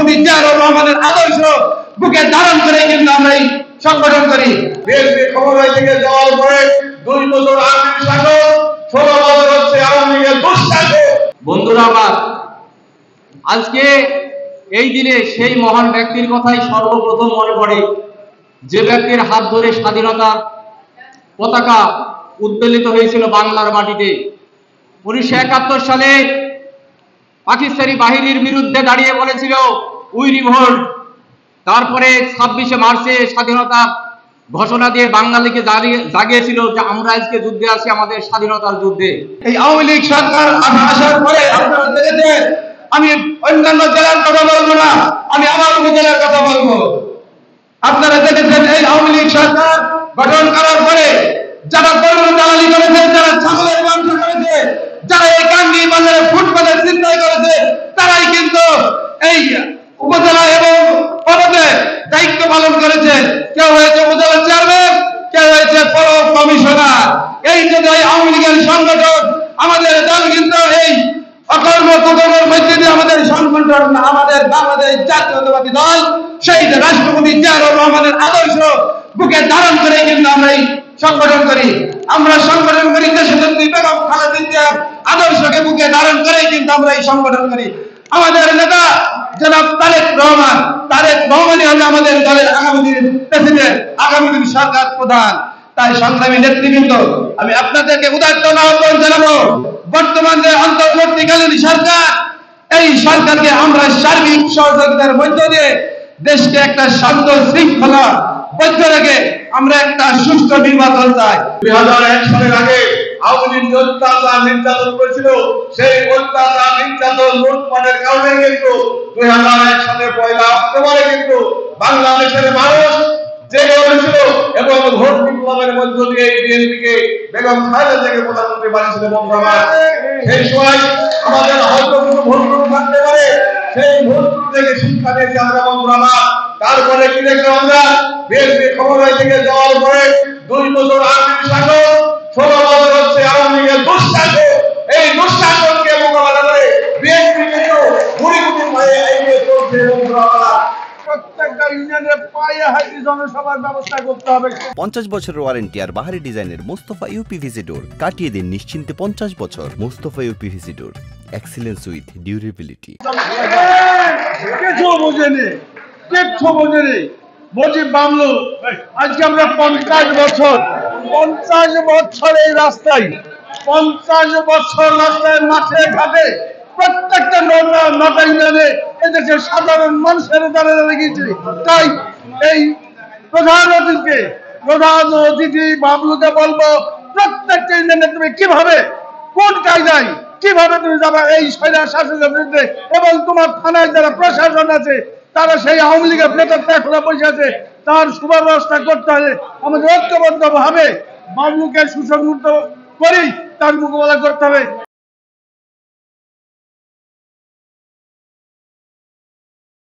রাষ্ট্রপতি জিয়াউর রহমানের আদর্শ বুকে ধারণ করে কিন্তু আমরা এই সংগঠন করি। বিএনপি ক্ষমতায় থেকে যাওয়ার পরে 2 বছর আওয়ামী শাসন, 16 বছর হচ্ছে আওয়ামী লীগের দুঃশাসন। বন্ধুরা আমার, আজকে এই দিনে সেই মহান ব্যক্তির কথাই সর্বপ্রথম মনে পড়ে, যে ব্যক্তির হাত ধরে স্বাধীনতার পতাকা উত্তোলিত হয়েছিল বাংলার মাটিতে। 1971 সালে পাকিস্তানি বাহিনীর বিরুদ্ধে দাঁড়িয়ে বলেছিল উই রিভোল্ট। তারপরে 26শে মার্চে স্বাধীনতা ঘোষণা দিয়ে বাঙালিকে জাগিয়েছিল যে আমরা আজকে যুদ্ধে আছি, আমাদের স্বাধীনতার যুদ্ধে। এই আওয়ামী লীগ সরকার আসার পরে আপনারা দেখেছেন, আমি অন্যান্য জেলার কথা বলবো না, আমি আমার উপজেলার কথা বলবো। আপনারা দেখেছেন এই আওয়ামী লীগ সরকার গঠন করার পরে যারা গরু দালালি করেছে, যারা ছাগলের মাংস করেছে, যারা এই কান্দি বাজারে ফুটপাতে চিন্তাই করেছে, তারাই কিন্তু এই উপজেলা এবং পদে দায়িত্ব পালন করেছে। কেউ হয়েছে উপজেলা চেয়ারম্যান, কেউ হয়েছে পৌর কমিশনার। এই যে আওয়ামী লীগের সংগঠন, আমাদের দল কিন্তু এই অকর্ম কুকর্মের মধ্যে দিয়ে আমাদের সংগঠন, আমাদের বাংলাদেশ জাতীয়তাবাদী দল সেই রাষ্ট্রপতি জিয়াউর রহমানের আদর্শ বুকে ধারণ করে কিন্তু আমরা এই সংগঠন করি। আমরা সংগঠন করি দেশনেত্রী বেগম খালেদা জিয়ার আদর্শকে বুকে ধারণ করে কিন্তু আমরা এই সংগঠন করি। আমাদের নেতা জনাব তারেক রহমানই হলো আমাদের দলের আগামী দিনের প্রেসিডেন্ট, আগামী দিনের সরকার প্রধান। তাই সংগ্রামী নেতৃবৃন্দ, আমি আপনাদেরকে উদাত্ত আহ্বান জানাবো, বর্তমান যে অন্তর্বর্তীকালীন সরকার, এই সরকারকে আমরা সার্বিক সহযোগিতার মধ্য দিয়ে দেশকে একটা শান্ত শৃঙ্খলা বদ্ধ রেখে আমরা একটা সুষ্ঠু নির্বাচন চাই। 2001 সালের আগে আওয়ামী লীগ অত্যাচার নির্যাতন করেছিল, সেই অত্যাচার নির্যাতন লুটপাটের কারণে কিন্তু 2001 সালের 1 অক্টোবরে কিন্তু বাংলাদেশের মানুষ জেগে উঠেছিল এবং ভোট বিপ্লবের মধ্য দিয়ে বিএনপিকে বেগম খালেদা জিয়াকে প্রধানমন্ত্রী বানিয়েছিল। বন্ধুরা, সেই সময় আমাদের হয়তো কিছু ভুল থাকতে পারে, সেই ভুল থেকে শিক্ষা নিয়েছি আমরা। বন্ধুরা, তারপরে কি দেখলাম আমরা, বিএনপি ক্ষমতায় থেকে যাওয়ার পরে 2 বছর আওয়ামী শাসন, 16 বছর হচ্ছে আওয়ামী লীগের দুঃশাসন। এই দুঃশাসনকে মোকাবেলা করে বিএনপি কিন্তু কোটি কোটি পায়ে এগিয়ে চলছে। বন্ধুরা, প্রত্যেকটা ইউনিয়নের পায়ে হাঁটি জনসভার ব্যবস্থা করতে হবে। 50 বছরের ওয়ারেন্টি আর বাহারি ডিজাইনের মোস্তফা ইউপিভিসি ডোর, কাটিয়ে দিন নিশ্চিন্তে 50 বছর। Mostafa uPVC door, excellence with durability. কিছু বোঝেনি মুজিব বাংলো, আজকে আমরা 50 বছর এই রাস্তায়, 50 বছর রাস্তায় মাঠে ঘাটে প্রত্যেকটা নটা ইউনিয়নে এদেশের সাধারণ মানুষের দ্বারা লেগেছে। তাই এই প্রধান অতিথি বাবলুকে বলবো, প্রত্যেকটা ইউনিয়নে তুমি কিভাবে, কোন কায়দায় কিভাবে তুমি যাবা এই স্বৈরাচার শাসনের বিরুদ্ধে, এবং তোমার থানায় যারা প্রশাসন আছে তারা সেই আওয়ামী লীগের নেতারা এখনো বসে আছে, তার সুব্যবস্থা করতে হবে। আমাদের ঐক্যবদ্ধ ভাবে বাবলুকে সুসংহত করেই তার মোকাবেলা করতে হবে।